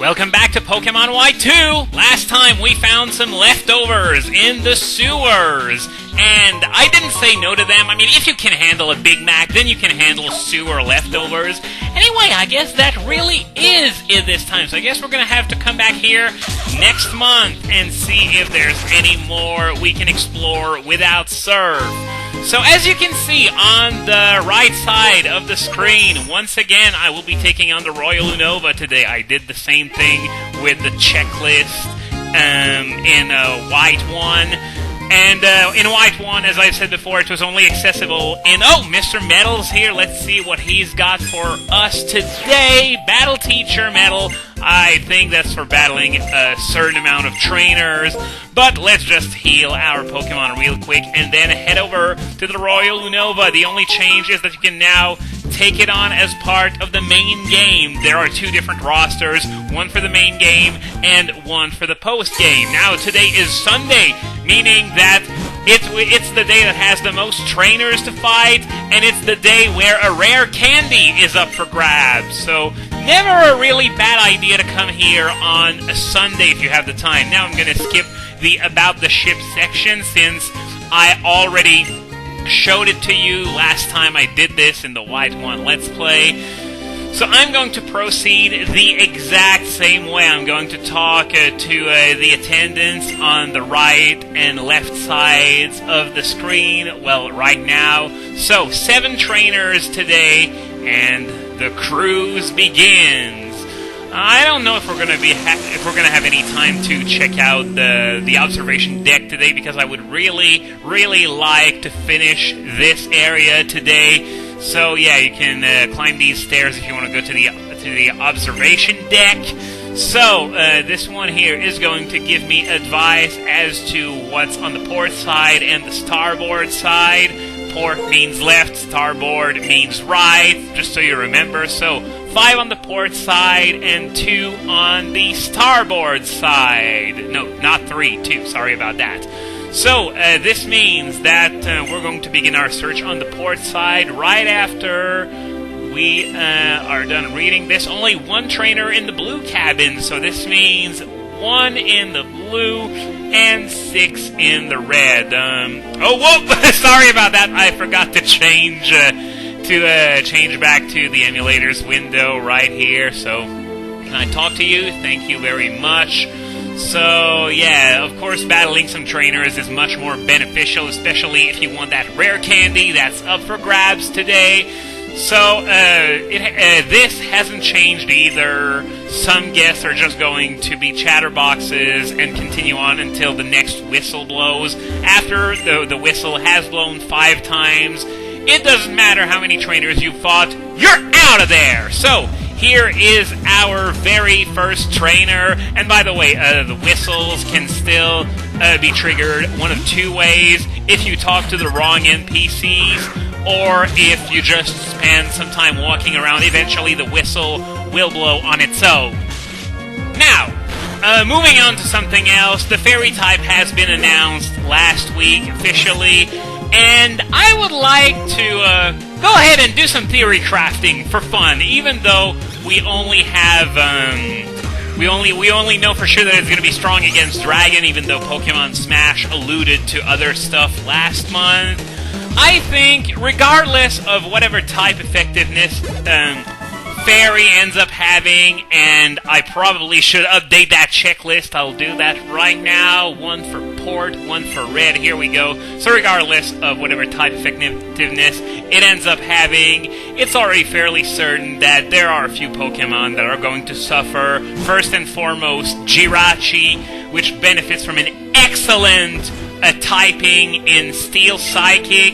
Welcome back to Pokemon Y2! Last time we found some leftovers in the sewers, and I didn't say no to them. I mean, if you can handle a Big Mac, then you can handle sewer leftovers. Anyway, I guess that really is it this time, so I guess we're gonna have to come back here next month and see if there's any more we can explore without Surf. So as you can see on the right side of the screen, once again, I will be taking on the Royal Unova today. I did the same thing with the checklist in White 1. And in White 1, as I've said before, it was only accessible in... Oh, Mr. Metal's here. Let's see what he's got for us today. Battle Teacher Metal. I think that's for battling a certain amount of trainers. But let's just heal our Pokemon real quick and then head over to the Royal Unova. The only change is that you can now take it on as part of the main game. There are two different rosters, one for the main game and one for the post-game. Now, today is Sunday, meaning that it's the day that has the most trainers to fight, and it's the day where a rare candy is up for grabs. So, never a really bad idea to come here on a Sunday if you have the time. Now I'm going to skip the About the Ship section since I already showed it to you last time I did this in the White 1 Let's Play. So I'm going to proceed the exact same way. I'm going to talk to the attendants on the right and left sides of the screen, well, right now. So, 7 trainers today, and the cruise begins. I don't know if we're gonna have any time to check out the observation deck today, because I would really like to finish this area today. So yeah, you can climb these stairs if you want to go to the observation deck. So this one here is going to give me advice as to what's on the port side and the starboard side. Port means left, starboard means right, just so you remember. So 5 on the port side and 2 on the starboard side. No, not 3, 2, sorry about that. So, this means that we're going to begin our search on the port side right after we are done reading this. Only 1 trainer in the blue cabin, so this means 1 in the blue and 6 in the red. Oh, whoa! Sorry about that. I forgot to change back to the emulators window right here. So, can I talk to you? Thank you very much. So, yeah, of course, battling some trainers is much more beneficial, especially if you want that rare candy that's up for grabs today. So, this hasn't changed either. Some guests are just going to be chatterboxes and continue on until the next whistle blows. After the whistle has blown 5 times, it doesn't matter how many trainers you fought, you're out of there! So, here is our very first trainer, and by the way, the whistles can still be triggered one of 2 ways: if you talk to the wrong NPCs, or if you just spend some time walking around. Eventually the whistle will blow on its own. Now, moving on to something else, the fairy type has been announced last week officially, and I would like to go ahead and do some theory crafting for fun, even though we only have, we only know for sure that it's going to be strong against Dragon, even though Pokemon Smash alluded to other stuff last month. I think, regardless of whatever type effectiveness Fairy ends up having, and I probably should update that checklist. I'll do that right now. 1 for Port, 1 for Red. Here we go. So regardless of whatever type effectiveness it ends up having, it's already fairly certain that there are a few Pokemon that are going to suffer. First and foremost, Jirachi, which benefits from an excellent typing in Steel Psychic.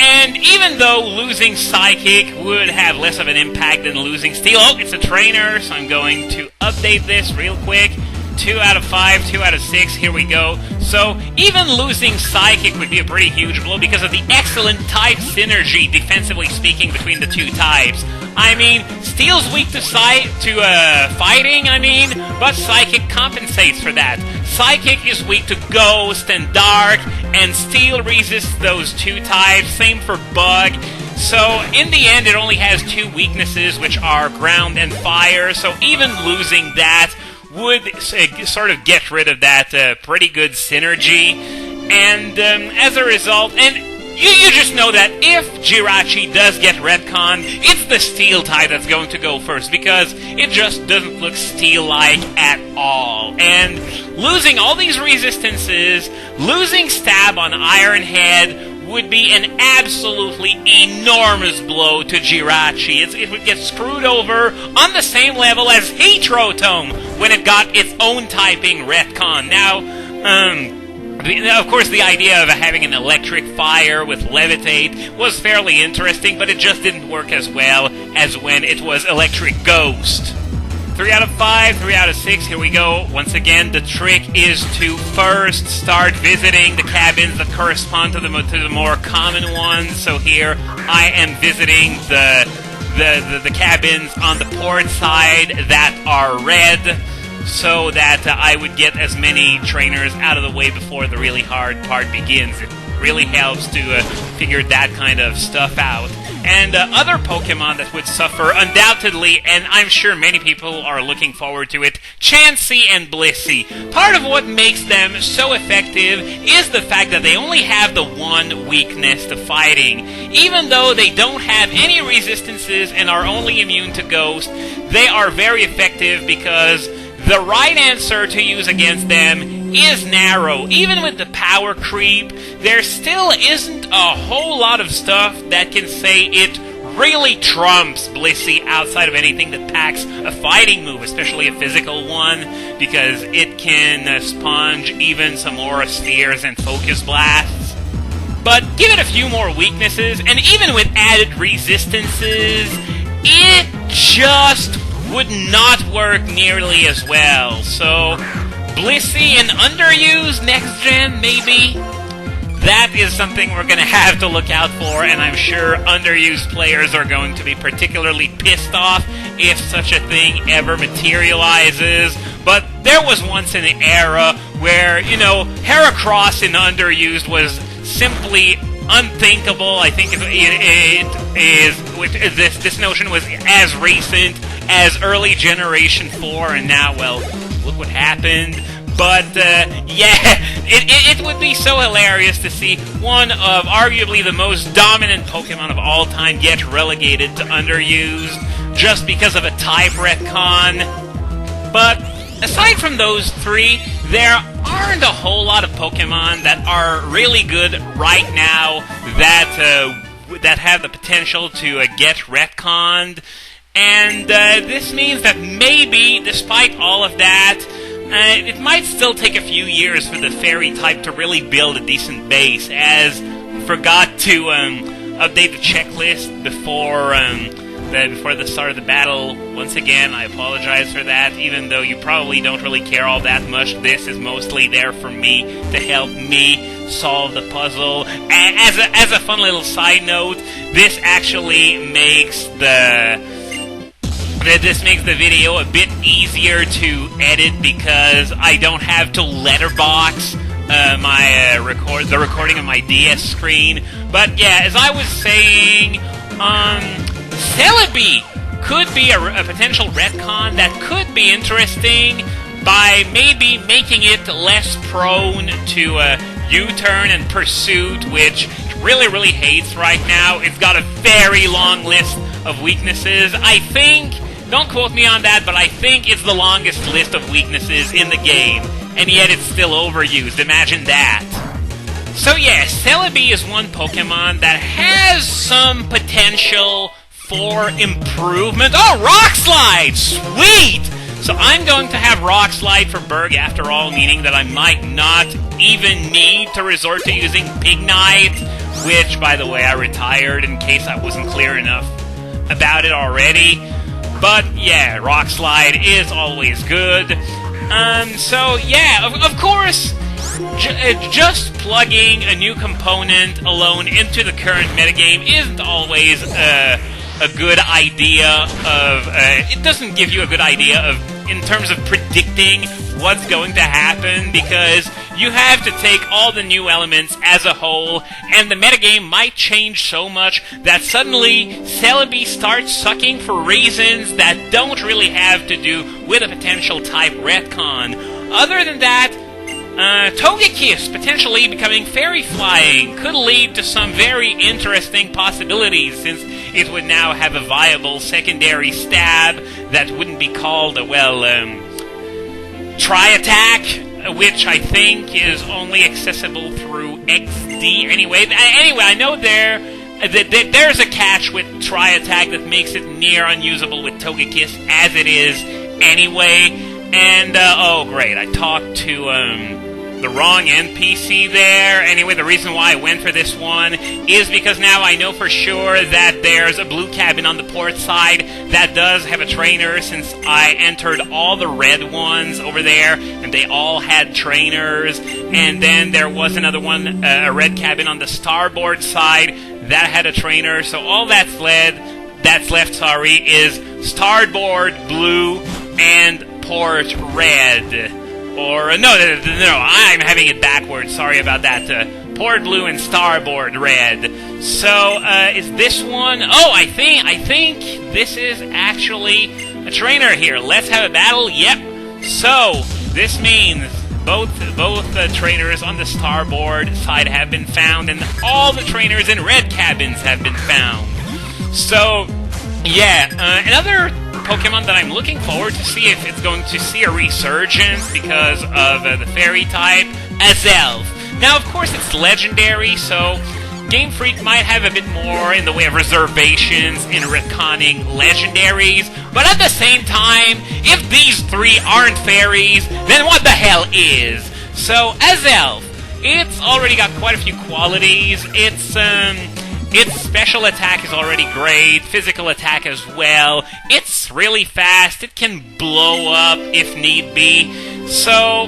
And even though losing Psychic would have less of an impact than losing Steel... Oh, it's a trainer, so I'm going to update this real quick. 2 out of 5, 2 out of 6, here we go. So, even losing Psychic would be a pretty huge blow because of the excellent type synergy, defensively speaking, between the 2 types. I mean, Steel's weak to fighting, but Psychic compensates for that. Psychic is weak to Ghost and Dark, and Steel resists those 2 types. Same for Bug. So, in the end, it only has 2 weaknesses, which are ground and fire, so even losing that would sort of get rid of that pretty good synergy. And as a result, and you just know that if Jirachi does get retconned, it's the steel type that's going to go first, because it just doesn't look steel-like at all. And losing all these resistances, losing stab on Iron Head, would be an absolutely enormous blow to Jirachi. It would get screwed over on the same level as Heterotome when it got its own typing retcon. Now, of course, the idea of having an electric fire with levitate was fairly interesting, but it just didn't work as well as when it was electric ghost. 3 out of 5, 3 out of 6, here we go. Once again, the trick is to first start visiting the cabins that correspond to the more common ones. So here, I am visiting the cabins on the port side that are red, so that I would get as many trainers out of the way before the really hard part begins. It really helps to figure that kind of stuff out. And other Pokemon that would suffer, undoubtedly, and I'm sure many people are looking forward to it, Chansey and Blissey. Part of what makes them so effective is the fact that they only have the one weakness to fighting. Even though they don't have any resistances and are only immune to Ghost, they are very effective because the right answer to use against them is narrow. Even with the power creep, there still isn't a whole lot of stuff that can say it really trumps Blissey outside of anything that packs a fighting move, especially a physical one, because it can sponge even some Aura Spheres and Focus Blasts. But give it a few more weaknesses, and even with added resistances, it just would not work nearly as well. So, Blissey and underused next gen, maybe? That is something we're going to have to look out for, and I'm sure underused players are going to be particularly pissed off if such a thing ever materializes. But there was once an era where, Heracross in underused was simply unthinkable. I think this notion was as recent as early Generation 4, and now, well, look what happened. But, it would be so hilarious to see one of arguably the most dominant Pokemon of all time get relegated to underused just because of a type retcon. But aside from those 3, there aren't a whole lot of Pokemon that are really good right now that have the potential to get retconned. And this means that maybe, despite all of that, it might still take a few years for the fairy type to really build a decent base, as I forgot to update the checklist before the start of the battle. Once again, I apologize for that, even though you probably don't really care all that much. This is mostly there for me to help me solve the puzzle. As a fun little side note, this actually makes the video a bit easier to edit because I don't have to letterbox the recording of my DS screen. But yeah, as I was saying, Celebi could be a potential retcon that could be interesting by maybe making it less prone to U-turn and pursuit, which it really hates right now. It's got a very long list of weaknesses. I think, don't quote me on that, but I think it's the longest list of weaknesses in the game, and yet it's still overused. Imagine that. So yeah, Celebi is one Pokemon that has some potential for improvement. Oh, Rock Slide! Sweet! So I'm going to have Rock Slide for Berg after all, meaning that I might not even need to resort to using Pignite, which, by the way, I retired in case I wasn't clear enough about it already. But yeah, Rock Slide is always good. So yeah, of course, just plugging a new component alone into the current metagame isn't always a good idea of... it doesn't give you a good idea of, in terms of predicting what's going to happen, because you have to take all the new elements as a whole, and the metagame might change so much that suddenly Celebi starts sucking for reasons that don't really have to do with a potential type retcon. Other than that, Togekiss potentially becoming fairy flying could lead to some very interesting possibilities, since it would now have a viable secondary stab that wouldn't be called Tri-Attack, which I think is only accessible through XD. Anyway, I know there's a catch with Tri-Attack that makes it near unusable with Togekiss as it is anyway. And, oh great, I talked to, the wrong NPC there. Anyway, the reason why I went for this one is because now I know for sure that there's a blue cabin on the port side that does have a trainer, since I entered all the red ones over there, and they all had trainers. And then there was another one, a red cabin on the starboard side that had a trainer. So all that's left, is starboard blue and port red. Or, no, I'm having it backwards. Sorry about that. Port blue and starboard red. So, is this one? Oh, I think this is actually a trainer here. Let's have a battle. Yep. So, this means both trainers on the starboard side have been found, and all the trainers in red cabins have been found. So, yeah, another Pokemon that I'm looking forward to see if it's going to see a resurgence because of the fairy type, Azelf. Now, of course, it's legendary, so Game Freak might have a bit more in the way of reservations in retconning legendaries, but at the same time, if these three aren't fairies, then what the hell is? So, Azelf, it's already got quite a few qualities. Its special attack is already great, physical attack as well. It's really fast, it can blow up if need be. So,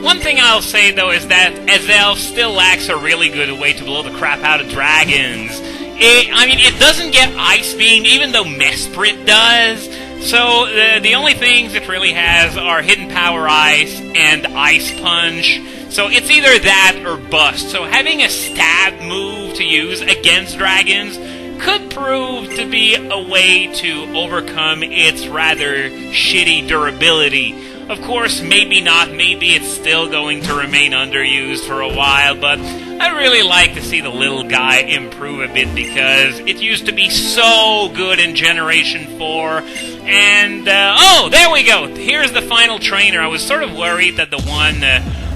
one thing I'll say though is that Azelf still lacks a really good way to blow the crap out of dragons. It doesn't get Ice Beam, even though Mesprit does. So, the only things it really has are Hidden Power Ice and Ice Punch. So it's either that or bust. So having a stab move to use against dragons could prove to be a way to overcome its rather shitty durability. Of course, maybe not. Maybe it's still going to remain underused for a while, but I'd really like to see the little guy improve a bit because it used to be so good in Generation 4. And, oh, there we go. Here's the final trainer. I was sort of worried that the one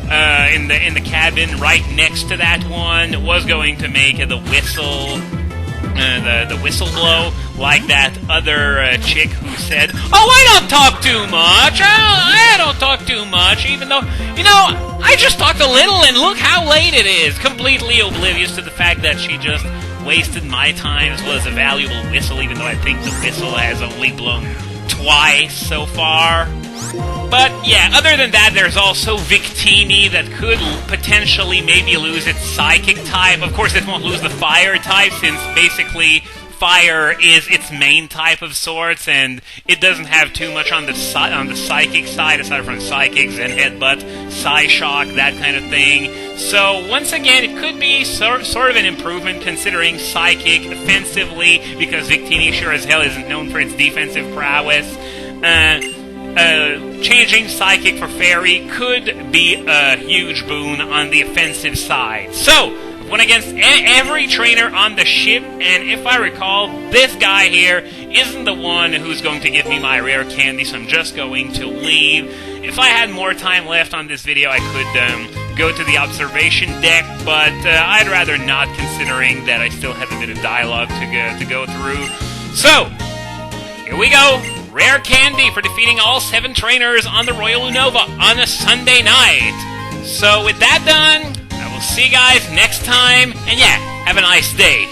in the cabin right next to that one was going to make the whistle, the whistle blow, like that other chick who said, "Oh, I don't talk too much. I don't talk too much," even though, I just talked a little, and look how late it is. Completely oblivious to the fact that she just wasted my time as well as a valuable whistle, even though I think the whistle has only blown twice so far. But yeah, other than that, there's also Victini that could potentially maybe lose its psychic type. Of course, it won't lose the fire type, since basically fire is its main type of sorts, and it doesn't have too much on the psychic side, aside from psychics and headbutt, Psyshock, that kind of thing. So once again, it could be sort of an improvement considering psychic offensively, because Victini sure as hell isn't known for its defensive prowess. Changing Psychic for Fairy could be a huge boon on the offensive side. So, went against every trainer on the ship, and if I recall, this guy here isn't the one who's going to give me my rare candy, so I'm just going to leave. If I had more time left on this video, I could go to the observation deck, but I'd rather not, considering that I still have a bit of dialogue to go through. So, here we go. Rare candy for defeating all 7 trainers on the Royal Unova on a Sunday night. So with that done, I will see you guys next time, and yeah, have a nice day.